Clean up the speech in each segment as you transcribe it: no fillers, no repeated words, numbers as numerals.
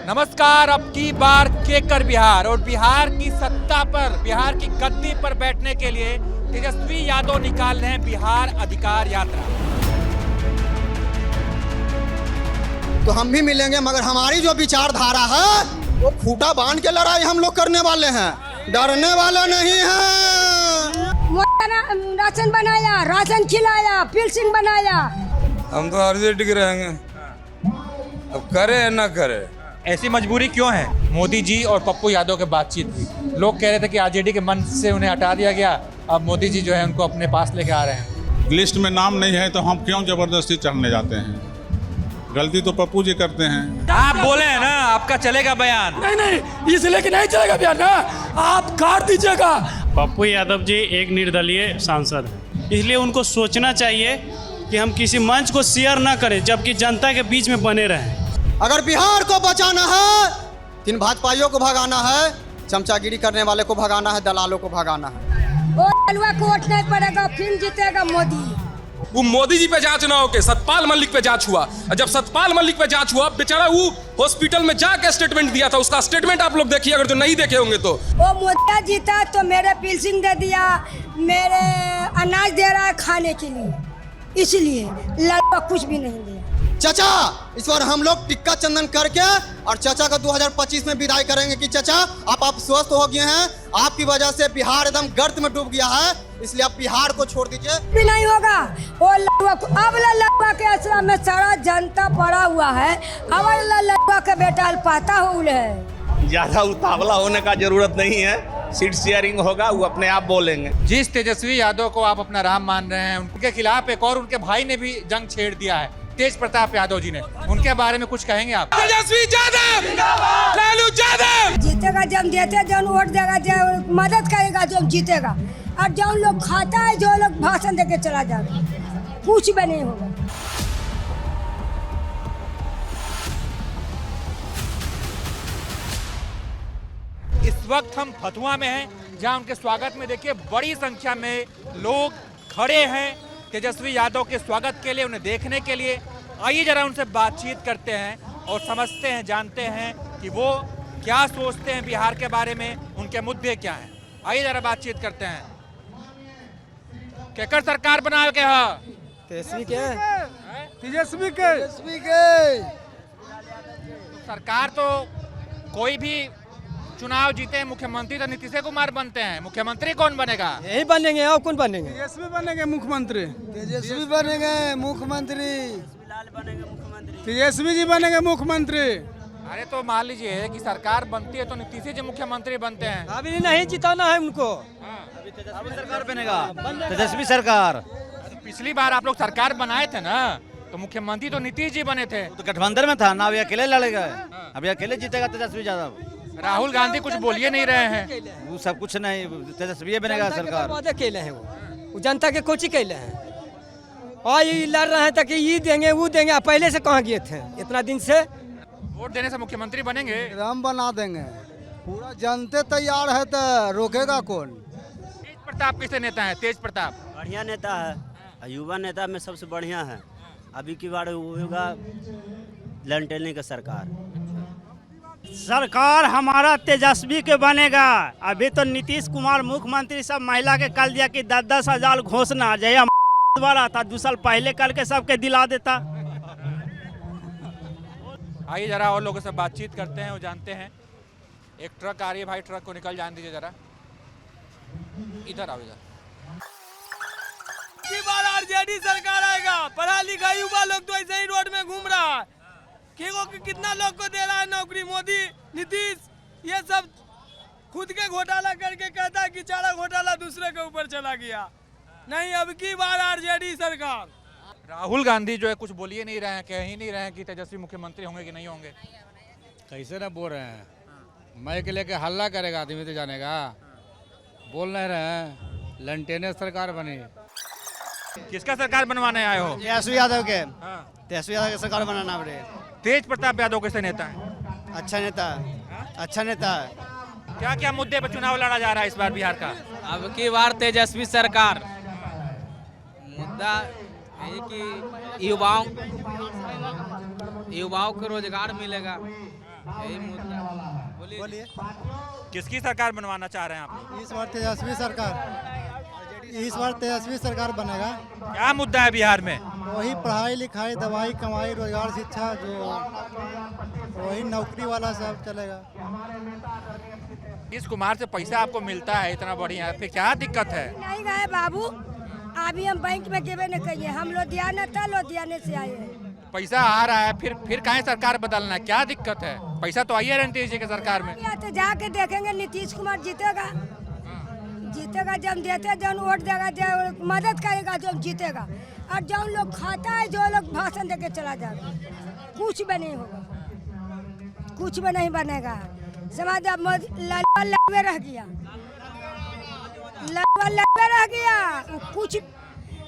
नमस्कार। अब की बार केकर बिहार और बिहार की सत्ता पर, बिहार की गद्दी पर बैठने के लिए तेजस्वी यादव निकाल रहे हैं बिहार अधिकार यात्रा। तो हम भी मिलेंगे, मगर हमारी जो विचारधारा है वो खूंटा बांध के लड़ाई हम लोग करने वाले हैं, डरने वाले नहीं हैं। राशन बनाया, राशन खिलाया, पेंशन बनाया। हम तो आरजेडी के रहेंगे, अब करे या ना करे। ऐसी मजबूरी क्यों है? मोदी जी और पप्पू यादव के बातचीत की, लोग कह रहे थे कि आरजेडी के मन से उन्हें हटा दिया गया, अब मोदी जी जो है उनको अपने पास लेके आ रहे हैं। लिस्ट में नाम नहीं है तो हम क्यों जबरदस्ती चढ़ने जाते हैं? गलती तो पप्पू जी करते हैं। आप बोले हैं ना, आपका चलेगा बयान। नहीं, इसलिए कि नहीं चलेगा बयान ना, आप काट दीजिएगा। पप्पू यादव जी एक निर्दलीय सांसद हैं, इसलिए उनको सोचना चाहिए कि हम किसी मंच को शेयर ना करें, जबकि जनता के बीच में बने रहें। अगर बिहार को बचाना है, तीन भाजपाइयों को भगाना है, चमचागिरी करने वाले को भगाना है, दलालों को भगाना है। वो दलवा को वोट नहीं पड़ेगा, फिर जीतेगा मोदी। वो मोदी जी पे जांच ना होके सतपाल मलिक पे जांच हुआ। जब सतपाल मलिक पे जांच हुआ, बेचारा वो हॉस्पिटल में जाके स्टेटमेंट दिया था, उसका स्टेटमेंट आप लोग देखिए अगर जो नहीं देखे होंगे तो। वो मोदी जीता तो मेरे पेंशन दे दिया, मेरे अनाज दे रहा है खाने के लिए, इसलिए लड़वा कुछ भी नहीं दिया। चाचा, इस बार हम लोग टिक्का चंदन करके और चाचा का 2025 में विदाई करेंगे कि चाचा आप स्वस्थ हो गए हैं, आपकी वजह से बिहार एकदम गर्त में डूब गया है, इसलिए आप बिहार को छोड़ दीजिए। भी नहीं होगा वो लड़वा को। अब लड़वा के असला में सारा जनता पड़ा हुआ है, अब लड़वा के बेटा पाता हो है। ज्यादा उतावला होने का जरूरत नहीं है, सीट शेयरिंग होगा, वो अपने आप बोलेंगे। जिस तेजस्वी यादव को आप अपना राम मान रहे हैं, उनके खिलाफ एक और उनके भाई ने भी जंग छेड़ दिया है, तेज प्रताप यादव जी ने, उनके बारे में कुछ कहेंगे आप? तेजस्वी यादव, लालू यादव जीतेगा, जब देते जब वोट देगा, जब मदद करेगा जब जीतेगा, और जो लोग खाता है, जो लोग भाषण देके चला जाएगा, कुछ भी नहीं होगा। इस वक्त हम फतुहा में हैं, जहां उनके स्वागत में देखिए बड़ी संख्या में लोग खड़े हैं तेजस्वी यादव के स्वागत के लिए, उन्हें देखने के लिए। आइए जरा उनसे बातचीत करते हैं और समझते हैं, जानते हैं कि वो क्या सोचते हैं बिहार के बारे में, उनके मुद्दे क्या हैं। आइए जरा बातचीत करते हैं। केकर सरकार बनाए के है? तेजस्वी के सरकार तो कोई भी चुनाव जीते हैं, मुख्यमंत्री तो नीतीश कुमार बनते हैं, मुख्यमंत्री कौन बनेगा? यही बनेंगे और कौन बनेंगे? तेजस्वी बनेंगे मुख्यमंत्री, तेजस्वी बनेंगे मुख्यमंत्री, तेजस्वी जी बनेंगे मुख्यमंत्री। अरे तो मान लीजिए कि सरकार बनती है तो नीतीश जी मुख्यमंत्री बनते हैं। अभी नहीं जिताना है उनको। सरकार बनेगा, तेजस्वी सरकार। पिछली बार आप लोग सरकार बनाए थे ना, तो मुख्यमंत्री तो नीतीश जी बने थे। तो गठबंधन में था ना, अभी अकेले लड़ेगा, अभी अकेले जीतेगा तेजस्वी यादव। राहुल गांधी कुछ बोलिए नहीं रहे हैं। वो सब कुछ नहीं, तेजस्वी बनेगा सरकार। वादे केले हैं वो जनता के कोची केले हैं, और ये लड़ रहे हैं तक ये देंगे वो देंगे। पहले से कहाँ गए थे इतना दिन से? वोट देने से मुख्यमंत्री बनेंगे? हम बना देंगे, पूरा जनते तैयार है तो रोकेगा कौन? तेज प्रताप किसे नेता है? तेज प्रताप बढ़िया नेता है, युवा नेता में सबसे बढ़िया है। अभी की बार होगा लंटेलने का सरकार हमारा तेजस्वी के बनेगा। अभी तो नीतीश कुमार मुख्यमंत्री सब महिला के कल दिया कि 10,000 घोषणा जया द्वारा था, 2 साल पहले करके सबके दिला देता। आइए जरा और लोगों से बातचीत करते हैं, वो जानते हैं। एक ट्रक आ रही है भाई, ट्रक को निकल जाने दीजिए जरा। इधर आओ, इधर। की बार आरजेडी सरकार आएगा। पढ़ा लिखा युवा लोग तो ऐसे ही रोड में घूम रहा है, कितना लोग को दे रहा है नौकरी मोदी, नीतीश, ये सब खुद के घोटाला करके कहता है कि चारा घोटाला दूसरे के ऊपर चला गया। नहीं, अब की बार आरजेडी सरकार। राहुल गांधी जो है कुछ बोलिए नहीं रहे हैं, कह ही नहीं रहे हैं कि तेजस्वी मुख्यमंत्री होंगे कि नहीं होंगे। कैसे ना बोल रहे हैं, मैं के लेके हल्ला करेगा आदमी तो जानेगा। बोल नहीं रहे हैं, लंटेने सरकार बनी। किसका सरकार बनवाने आए हो? तेजस्वी यादव के। तेजस्वी यादव की सरकार बनाना पड़े। तेज प्रताप यादव कैसे नेता है? अच्छा नेता है, अच्छा नेता है। क्या क्या मुद्दे पर चुनाव लड़ा जा रहा है इस बार बिहार का? अब की बार तेजस्वी सरकार। मुद्दा यही कि युवाओं को रोजगार मिलेगा, यही मुद्दा बोलिए। किसकी सरकार बनवाना चाह रहे हैं आप? इस बार तेजस्वी सरकार बनेगा। क्या मुद्दा है बिहार में? वही पढ़ाई लिखाई, दवाई, कमाई, रोजगार, शिक्षा, जो वही नौकरी वाला सब चलेगा। नीतीश कुमार से पैसा आपको मिलता है इतना बढ़िया, फिर क्या दिक्कत है? नहीं गए बाबू, अभी हम बैंक में गेबे न कहिए, हम लुधियाना था, लुधियाने से आए हैं। पैसा आ रहा है, फिर काहे सरकार बदलना है? क्या दिक्कत है? पैसा तो आइए नीतीश जी के सरकार में। या तो जाके देखेंगे नीतीश कुमार जीतेगा, जब देते जब वोट देगा, जब मदद करेगा जब जीतेगा। और जो लोग खाता है, जो लोग भाषण देके चला जाएगा, कुछ भी नहीं होगा, कुछ भी नहीं बनेगा। समाज अब लड़वे रह गया, लड़वे रह गया। कुछ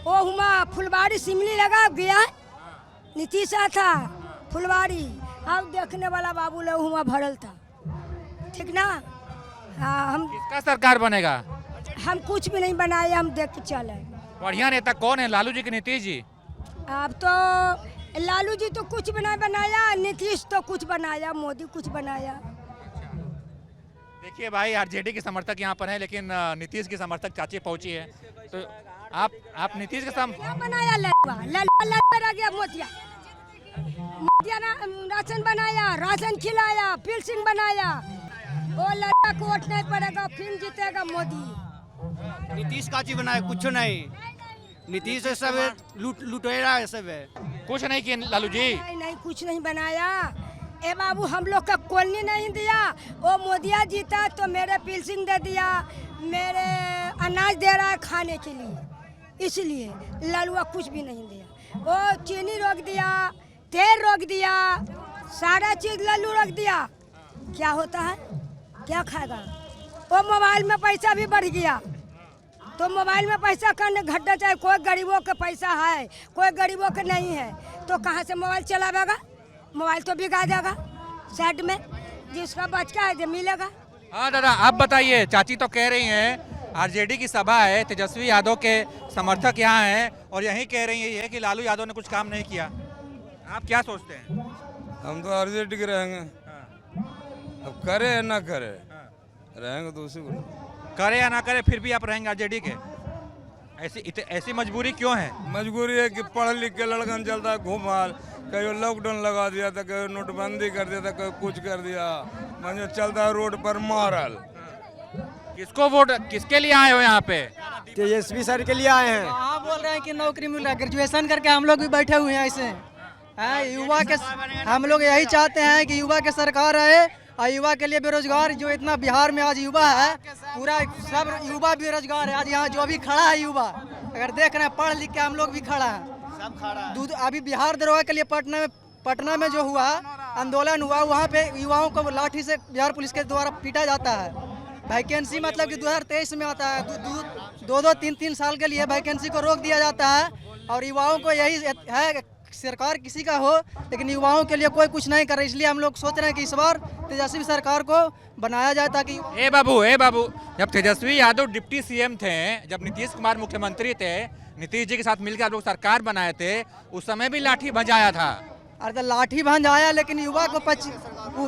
वो हुआ फुलवाड़ी सिमली लगा गया, नीतीश था फुलवाड़ी, अब देखने वाला बाबू लोग हुआ भरल था, ठीक ना। हाँ, हम किसका सरकार बनेगा? हम कुछ भी नहीं बनाए, हम देख के चले। बढ़िया नेता कौन है, लालू जी की नीतीश जी? अब तो लालू जी तो कुछ भी नहीं बनाया, नीतीश तो कुछ बनाया, मोदी कुछ बनाया। देखिए भाई, आरजेडी के समर्थक यहाँ पर हैं, लेकिन नीतीश की समर्थक चाची पहुंची है, तो आप नीतीश के क्या बनाया? ललवा रह गया, मोतिया राशन बनाया, राशन खिलाया, पिल्सिंग बनाया। वो लड़का को वोट नहीं पड़ेगा, फिर जीतेगा मोदी। नीतीश काची बनाए, कुछ नहीं। नीतीश सब लुटेरा है, सब है, कुछ नहीं किए लालू जी। नहीं कुछ नहीं बनाया। ए बाबू, हम लोग का कॉलोनी नहीं दिया, वो मोदिया जीता तो मेरे पिल्सिंग दे दिया, मेरे अनाज दे रहा है खाने के लिए, इसलिए लालुआ कुछ भी नहीं दिया। वो चीनी रोक दिया, तेल रोक दिया, सारा चीज लालू रोक दिया। क्या होता है, क्या खाएगा? वो मोबाइल में पैसा भी बढ़ गया, तो मोबाइल में पैसा करने घटना चाहिए। कोई गरीबों का पैसा है, कोई गरीबों का नहीं है, तो कहाँ से मोबाइल चलावेगा? मोबाइल तो बिका जाएगा साइड में, जिसका बचका है जो मिलेगा। हाँ दादा, आप बताइए, चाची तो कह रही हैं आरजेडी की सभा है, तेजस्वी यादव के समर्थक यहाँ हैं, और यही कह रही है कि लालू यादव ने कुछ काम नहीं किया। आप क्या सोचते हैं? हम तो आरजेडी के रहेंगे। अब करे या ना करे, रहेंगे तो उसी को। करे या ना करे, फिर भी आप रहेंगे आरजेडी के? ऐसी मजबूरी क्यों है? मजबूरी है कि पढ़ लिख के लड़कन चलता है घूमाल, कहीं लॉकडाउन लगा दिया था, कहीं नोटबंदी कर दिया था, कहीं कुछ कर दिया, मतलब चलता है रोड पर मारल। किसको वोट, किसके लिए आए हो यहाँ पे? तेजस्वी सर के लिए आए हैं। हाँ, बोल रहे हैं कि नौकरी मिल रहा है, ग्रेजुएशन करके हम लोग भी बैठे हुए हैं ऐसे। युवा के हम लोग यही चाहते हैं कि युवा के सरकार आए, और युवा के लिए बेरोजगार जो इतना बिहार में आज युवा है, पूरा सब युवा बेरोजगार है। आज यहाँ जो भी खड़ा है युवा, अगर देख रहे हैं, पढ़ लिख के हम लोग भी खड़ा है, सब खड़ा है। अभी बिहार दरोगा के लिए पटना में जो हुआ आंदोलन हुआ, वहाँ पे युवाओं को लाठी से बिहार पुलिस के द्वारा पीटा जाता है। वैकेंसी मतलब कि 2023 में आता है, 2-3 साल के लिए वैकेंसी को रोक दिया जाता है, और युवाओं को यही है, सरकार किसी का हो लेकिन युवाओं के लिए कोई कुछ नहीं कर रहा। इसलिए हम लोग सोच रहे हैं कि इस बार तेजस्वी सरकार को बनाया जाए, ताकि ए बाबू, जब तेजस्वी यादव डिप्टी सीएम थे, जब नीतीश कुमार मुख्यमंत्री थे, नीतीश जी के साथ मिलकर आप लोग सरकार बनाए थे, उस समय भी लाठी भंजाया था। अरे तो लाठी भंजाया, लेकिन युवा को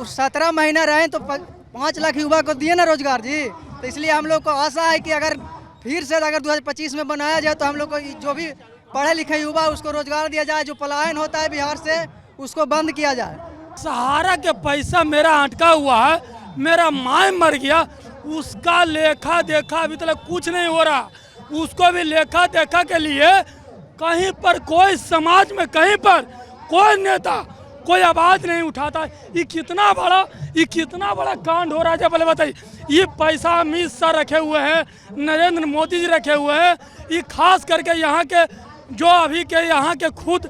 17 महीना रहे तो 5 लाख युवा को दिए ना रोजगार जी। तो इसलिए हम लोग को आशा है कि अगर फिर से अगर 2025 में बनाया जाए तो हम लोग को जो भी पढ़े लिखे युवा उसको रोजगार दिया जाए, जो पलायन होता है बिहार से उसको बंद किया जाए। सहारा के पैसा मेरा अटका हुआ है, मेरा माँ मर गया, उसका लेखा देखा अभी तक कुछ नहीं हो रहा। उसको भी लेखा देखा के लिए कहीं पर कोई समाज में कहीं पर कोई नेता कोई आवाज नहीं उठाता। ये कितना बड़ा कांड हो रहा है, पहले बताइए। ये पैसा अमित शाह रखे हुए हैं, नरेंद्र मोदी जी रखे हुए हैं, ये खास करके यहाँ के जो अभी के यहाँ के खुद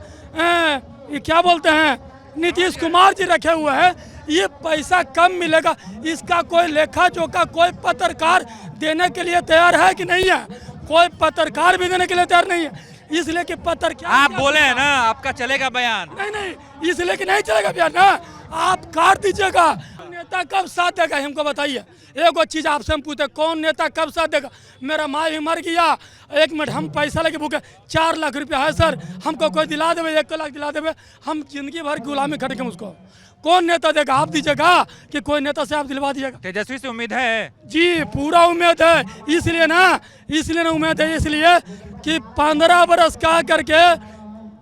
ये क्या बोलते हैं नीतीश कुमार जी रखे हुए हैं। ये पैसा कम मिलेगा, इसका कोई लेखा जोखा कोई पत्रकार देने के लिए तैयार है कि नहीं है? कोई पत्रकार भी देने के लिए तैयार नहीं है, इसलिए कि पत्रकार आप बोले हैं ना आपका चलेगा बयान। नहीं, इसलिए कि नहीं चलेगा बयान ना, आप काट दीजिएगा। नेता कब साथ देगा हमको बताइए? एक चीज आपसे हम पूछते, कौन नेता कब साथ देगा? मेरा माँ भी मर गया, 1 मिनट हम पैसा लेके भूखे, 4 लाख रुपया है सर, हमको कोई दिला देवे, 1 लाख दिला देवे, हम जिंदगी भर गुलामी खटेंगे उसको। कौन नेता देगा? आप दीजिएगा कि कोई नेता से आप दिलवा दीजिएगा? तेजस्वी से उम्मीद है जी, पूरा उम्मीद है। इसलिए ना उम्मीद है इसलिए कि 15 बरस का करके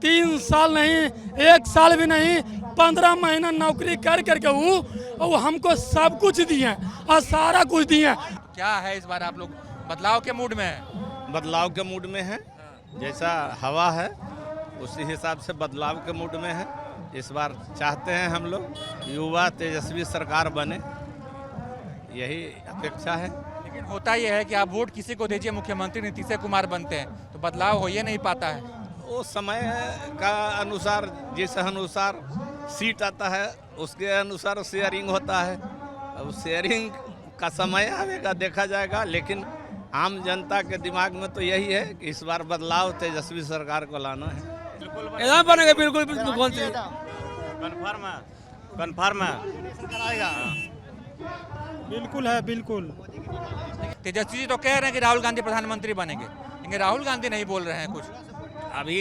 3 साल नहीं, 1 साल भी नहीं, 15 महीना नौकरी कर करके वो हमको सब कुछ दिए और सारा कुछ दिए। क्या है इस बार आप लोग बदलाव के मूड में है? बदलाव के मूड में है, जैसा हवा है उसी हिसाब से बदलाव के मूड में है। इस बार चाहते हैं हम लोग युवा तेजस्वी सरकार बने, यही अपेक्षा है। लेकिन होता यह है कि आप वोट किसी को दीजिए, मुख्यमंत्री नीतीश कुमार बनते हैं तो बदलाव हो ही नहीं पाता है। वो समय का अनुसार, जिस अनुसार सीट आता है उसके अनुसार शेयरिंग होता है। अब शेयरिंग का समय आएगा, देखा जाएगा। लेकिन आम जनता के दिमाग में तो यही है कि इस बार बदलाव तेजस्वी सरकार को लाना है। बनेगा बिल्कुल कन्फर्म है। बिल्कुल है, बिल्कुल। तेजस्वी जी तो कह रहे हैं कि राहुल गांधी प्रधानमंत्री बनेंगे, लेकिन राहुल गांधी नहीं बोल रहे हैं कुछ। अभी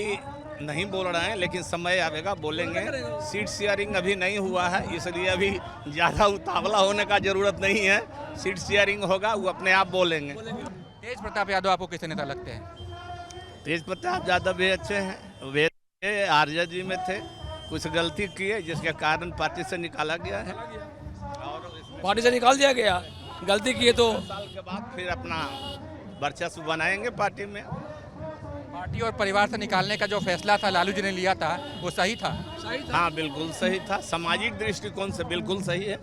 नहीं बोल रहे हैं, लेकिन समय आएगा बोलेंगे। सीट शेयरिंग अभी नहीं हुआ है, इसलिए अभी ज़्यादा उतावला होने का जरूरत नहीं है। सीट शेयरिंग होगा, वो अपने आप बोलेंगे। तेज प्रताप यादव आपको किस नेता लगते हैं? तेज प्रताप यादव भी अच्छे हैं, वे आरजे जी में थे, कुछ गलती किए जिसके कारण पार्टी से निकाला गया है। और पार्टी से निकाल दिया गया, गलती किए तो साल के बाद फिर अपना वर्चस्व बनाएंगे पार्टी में। पार्टी और परिवार से निकालने का जो फैसला था लालू जी ने लिया था, वो सही था? हाँ, बिल्कुल सही था। सामाजिक दृष्टिकोण से बिल्कुल सही है।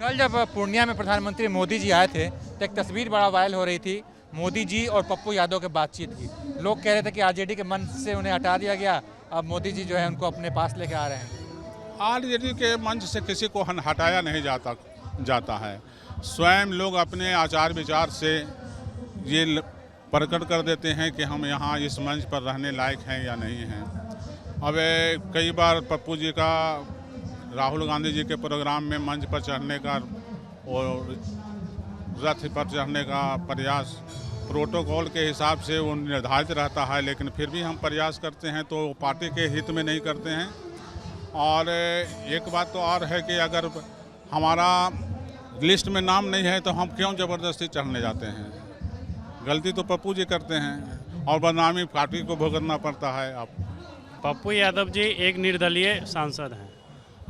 कल जब पूर्णिया में प्रधानमंत्री मोदी जी आए थे तो एक तस्वीर बड़ा वायरल हो रही थी, मोदी जी और पप्पू यादव के बातचीत की। लोग कह रहे थे कि आरजेडी के मंच से उन्हें हटा दिया गया, अब मोदी जी जो है उनको अपने पास लेके आ रहे हैं। आरजेडी के मंच से किसी को हटाया नहीं जाता है। स्वयं लोग अपने आचार विचार से ये प्रकट कर देते हैं कि हम यहाँ इस मंच पर रहने लायक हैं या नहीं हैं। अब कई बार पप्पू जी का राहुल गांधी जी के प्रोग्राम में मंच पर चढ़ने का और रथ पर चढ़ने का प्रयास प्रोटोकॉल के हिसाब से वो निर्धारित रहता है, लेकिन फिर भी हम प्रयास करते हैं तो पार्टी के हित में नहीं करते हैं। और एक बात तो और है कि अगर हमारा लिस्ट में नाम नहीं है तो हम क्यों ज़बरदस्ती चढ़ने जाते हैं? गलती तो पप्पू जी करते हैं और बदनामी पार्टी को भुगतना पड़ता है। आप पप्पू यादव जी एक निर्दलीय सांसद हैं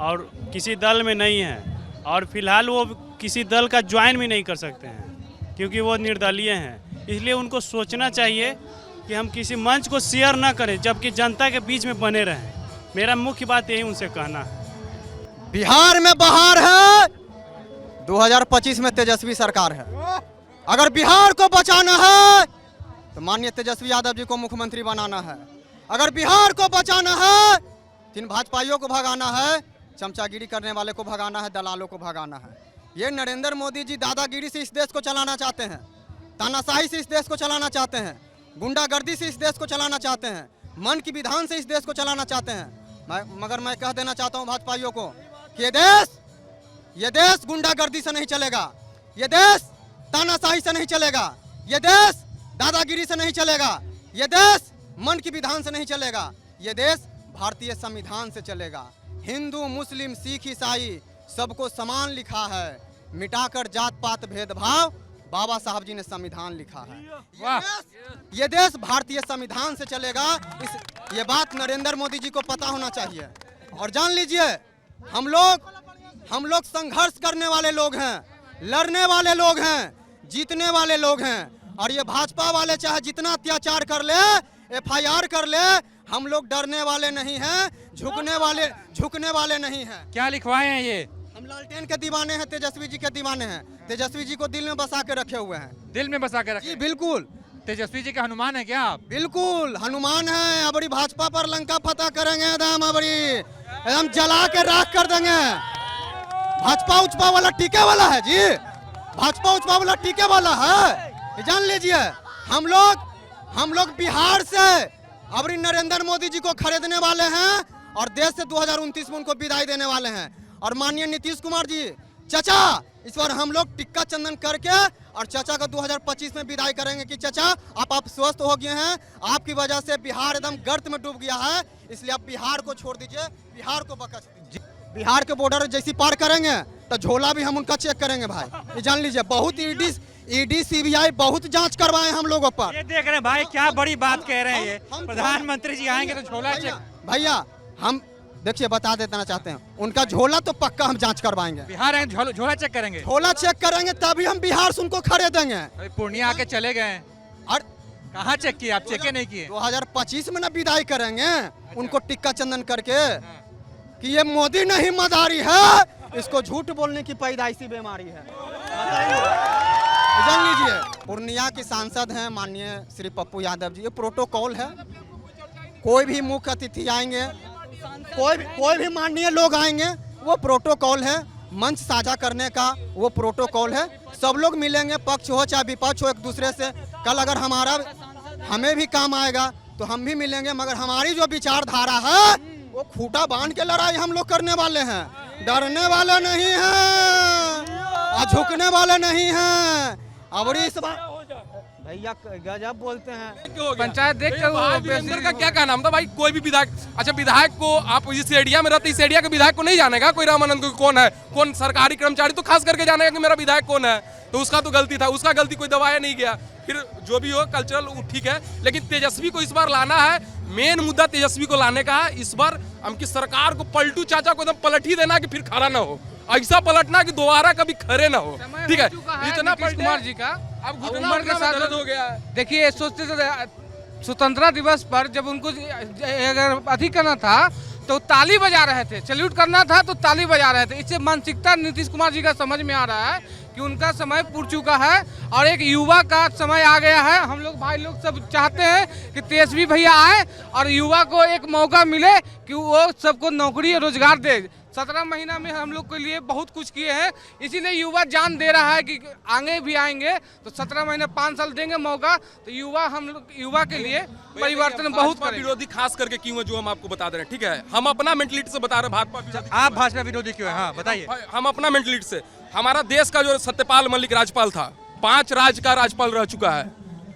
और किसी दल में नहीं हैं, और फिलहाल वो किसी दल का ज्वाइन भी नहीं कर सकते हैं क्योंकि वो निर्दलीय हैं। इसलिए उनको सोचना चाहिए कि हम किसी मंच को शेयर ना करें, जबकि जनता के बीच में बने रहें। मेरा मुख्य बात यही उनसे कहना है। बिहार में बहार है, 2025 में तेजस्वी सरकार है। अगर बिहार को बचाना है तो माननीय तेजस्वी यादव जी को मुख्यमंत्री बनाना है। अगर बिहार को बचाना है, 3 भाजपाइयों को भगाना है, चमचागिरी करने वाले को भगाना है, दलालों को भगाना है। ये नरेंद्र मोदी जी दादागिरी से इस देश को चलाना चाहते हैं, तानाशाही से इस देश को चलाना चाहते हैं, गुंडागर्दी से इस देश को चलाना चाहते हैं, मन की विधान से इस देश को चलाना चाहते हैं। मगर मैं कह देना चाहता हूँ भाजपाइयों को कि ये देश गुंडागर्दी से नहीं चलेगा, ये देश तानाशाही से नहीं चलेगा, ये देश दादागिरी से नहीं चलेगा, ये देश मन की विधान से नहीं चलेगा, ये देश भारतीय संविधान से चलेगा। हिंदू, मुस्लिम, सिख, ईसाई सबको समान लिखा है, मिटाकर जात पात भेदभाव बाबा साहब जी ने संविधान लिखा है। ये देश भारतीय संविधान से चलेगा। ये बात नरेंद्र मोदी जी को पता होना चाहिए। और जान लीजिए, हम लोग संघर्ष करने वाले लोग हैं, लड़ने वाले लोग हैं, जीतने वाले लोग हैं। और ये भाजपा वाले चाहे जितना अत्याचार कर ले, FIR कर ले, हम लोग डरने वाले नहीं हैं, झुकने वाले नहीं हैं। क्या लिखवाए हैं ये? हम लालटेन के दीवाने हैं, तेजस्वी जी के दीवाने हैं। तेजस्वी जी को दिल में बसा के रखे हुए हैं। दिल में बसा के रखे? जी बिल्कुल। तेजस्वी जी का हनुमान है क्या आप? बिल्कुल हनुमान है। अबड़ी भाजपा पर लंका फतह करेंगे, एकदम जला के राख कर देंगे। भाजपा उचपा वाला टीके वाला है जी, भाजपा उचपा वाला टीके वाला है। जान लीजिए, हम लोग बिहार से अबरी नरेंद्र मोदी जी को खरीदने वाले हैं और देश से 2029 में उनको विदाई देने वाले हैं। और माननीय नीतीश कुमार जी, चाचा, इस बार हम लोग टिक्का चंदन करके और चाचा को 2025 में विदाई करेंगे कि चाचा आप स्वस्थ हो गए हैं, आपकी वजह से बिहार एकदम गर्त में डूब गया है, इसलिए आप बिहार को छोड़ दीजिए, बिहार को बख्श दीजिए। बिहार के बॉर्डर जैसी पार करेंगे तो झोला भी हम उनका चेक करेंगे भाई, ये जान लीजिए। बहुत ईडी सीबीआई बहुत जांच करवाए हम लोगों पर। ये देख रहे हैं भाई, क्या बड़ी बात कह रहे हैं ये। प्रधानमंत्री जी आएंगे तो झोला चेक। भैया हम देखिए बता देना चाहते हैं, उनका झोला तो पक्का हम जांच करवाएंगे। बिहार आएंगे झोला चेक करेंगे, झोला चेक करेंगे तभी हम बिहार से उनको खरीदेंगे। अभी पूर्णिया आके चले गए और कहाँ चेक किए? आप चेक नहीं किए? 2025 में ना विदाई करेंगे उनको टिक्का चंदन करके कि ये मोदी नहीं मदारी है, इसको झूठ बोलने की पैदाइशी बीमारी है। जान लीजिए, पूर्णिया के सांसद हैं माननीय श्री पप्पू यादव जी। ये प्रोटोकॉल है, कोई भी मुख्य अतिथि आएंगे, कोई भी माननीय लोग आएंगे, वो प्रोटोकॉल है। मंच साझा करने का वो प्रोटोकॉल है। सब लोग मिलेंगे, पक्ष हो चाहे विपक्ष हो, एक दूसरे से। कल अगर हमें भी काम आएगा तो हम भी मिलेंगे, मगर हमारी जो विचारधारा है वो खूंटा बांध के लड़ाई हम लोग करने वाले हैं। डरने वाले नहीं हैं, झुकने वाले नहीं हैं। और इस बार भैया गजब बोलते हैं। पंचायत देख के का क्या नाम था भाई? कोई भी विधायक, अच्छा विधायक को आप इस एरिया में रहते, इस एरिया के विधायक को नहीं जानेगा कोई? रामानंद को कौन है, कौन सरकारी कर्मचारी तो खास करके जानेगा कि मेरा विधायक कौन है। तो उसका तो गलती था, उसका गलती कोई दबाया नहीं गया। फिर जो भी हो कल्चरल ठीक है, लेकिन तेजस्वी को इस बार लाना है। मेन मुद्दा तेजस्वी को लाने का है। इस बार हमकी सरकार को पलटू चाचा को एकदम पलट ही देना कि फिर खड़ा ना हो, ऐसा पलटना कि दोबारा कभी खड़े ना हो। ठीक है, इतना नीतीश कुमार जी का अब उम्र के साथ हो गया है। देखिए, सोचते थे स्वतंत्रता दिवस पर जब उनको अगर अधिक करना था तो ताली बजा रहे थे, सैल्यूट करना था तो ताली बजा रहे थे। इससे मानसिकता नीतीश कुमार जी का समझ में आ रहा है कि उनका समय पूर चुका है और एक युवा का समय आ गया है। हम लोग भाई लोग सब चाहते हैं कि तेजस्वी भैया आए और युवा को एक मौका मिले कि वो सबको नौकरी और रोजगार दे। 17 महीना में हम लोग के लिए बहुत कुछ किए हैं, इसीलिए युवा जान दे रहा है कि आगे भी आएंगे तो 17 महीने 5 साल देंगे मौका, तो युवा हम लोग युवा के लिए परिवर्तन बहुत करेंगे। विरोधी खास करके क्यों है जो हम आपको बता दे रहे हैं, ठीक है? हम अपना मेंटलिटी से बता रहे हैं। भाजपा, आप भाजपा विरोधी क्यों है? हाँ बताइए। हम अपना मेंटलिटी से, हमारा देश का जो सत्यपाल मलिक राज्यपाल था, 5 राज्य का राज्यपाल रह चुका है।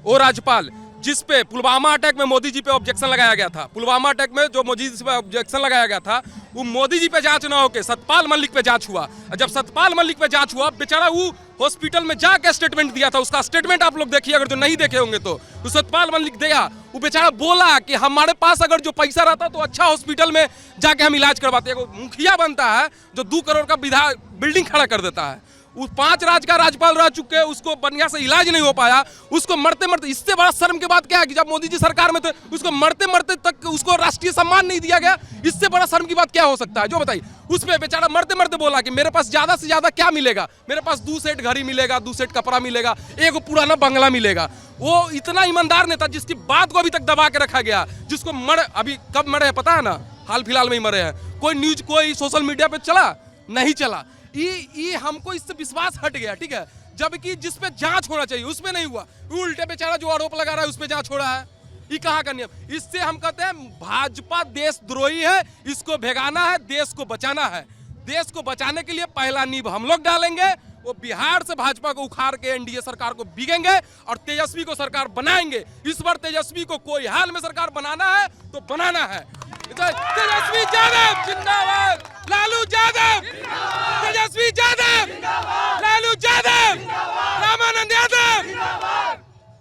वो राज्यपाल जिस पे पुलवामा अटैक में मोदी जी पे ऑब्जेक्शन लगाया गया था, पुलवामा अटैक में जो मोदी जी पे ऑब्जेक्शन लगाया गया था, वो मोदी जी पे जांच ना होके सतपाल मलिक पे जांच हुआ। जब सतपाल मलिक पे जांच हुआ, बेचारा वो हॉस्पिटल में जाके स्टेटमेंट दिया था। उसका स्टेटमेंट आप लोग देखिए, अगर जो नहीं देखे होंगे तो सतपाल मलिक दिया। वो बेचारा बोला कि हमारे पास अगर जो पैसा रहता तो अच्छा हॉस्पिटल में जाके हम इलाज करवाते। मुखिया बनता है जो 2 करोड़ का बिल्डिंग खड़ा कर देता है। उस 5 राज्य का राज्यपाल रह चुके, उसको बढ़िया से इलाज नहीं हो पाया, उसको मरते मरते, इससे बड़ा शर्म की बात क्या है कि जब मोदी जी सरकार में थे उसको मरते मरते तक उसको राष्ट्रीय सम्मान नहीं दिया गया। इससे बड़ा शर्म की बात क्या हो सकता है? जो बताइए। उस पे बेचारा मरते मरते बोला कि मेरे पास ज्यादा से ज्यादा क्या मिलेगा, मेरे पास 2 सेट घड़ी मिलेगा, 2 सेट कपड़ा मिलेगा, एक पुराना बंगला मिलेगा। वो इतना ईमानदार नेता जिसकी बात को अभी तक दबा के रखा गया, जिसको अभी कब मरे है पता है ना? हाल फिलहाल में ही मरे हैं। कोई न्यूज कोई सोशल मीडिया पे चला नहीं चला। ये हमको इससे विश्वास हट गया, ठीक है? जबकि जिस पे जांच होना चाहिए उस पे नहीं हुआ। उल्टे बेचारा जो आरोप लगा रहा है उस पे जांच हो रहा है। ये कहाँ का नियम? इससे हम कहते हैं भाजपा देशद्रोही है, इसको भगाना है, देश को बचाना है। देश को बचाने के लिए पहला नींव हम लोग डालेंगे। वो बिहार से भाजपा को उखाड़ के एनडीए सरकार को बिगेंगे और तेजस्वी को सरकार बनाएंगे। इस बार तेजस्वी को कोई हाल में सरकार बनाना है तो बनाना है। तेजस्वी यादव जिंदाबाद, लालू यादव, तेजस्वी यादव, लालू यादव, रामानंद यादव।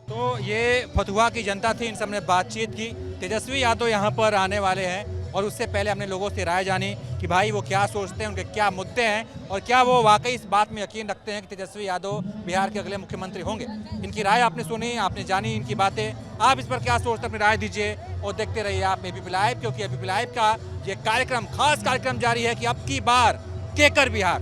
तो ये फतुहा की जनता थी, इन सबने बातचीत की। तेजस्वी यादव यहाँ पर आने वाले हैं और उससे पहले हमने लोगों से राय जानी कि भाई वो क्या सोचते हैं, उनके क्या मुद्दे हैं और क्या वो वाकई इस बात में यकीन रखते हैं कि तेजस्वी यादव बिहार के अगले मुख्यमंत्री होंगे। इनकी राय आपने सुनी, आपने जानी इनकी बातें। आप इस पर क्या सोचते हैं, अपनी राय दीजिए और देखते रहिए आप एबीपी लाइव, क्योंकि एबीपी लाइव का ये कार्यक्रम, खास कार्यक्रम जारी है कि अब की बार केकर बिहार।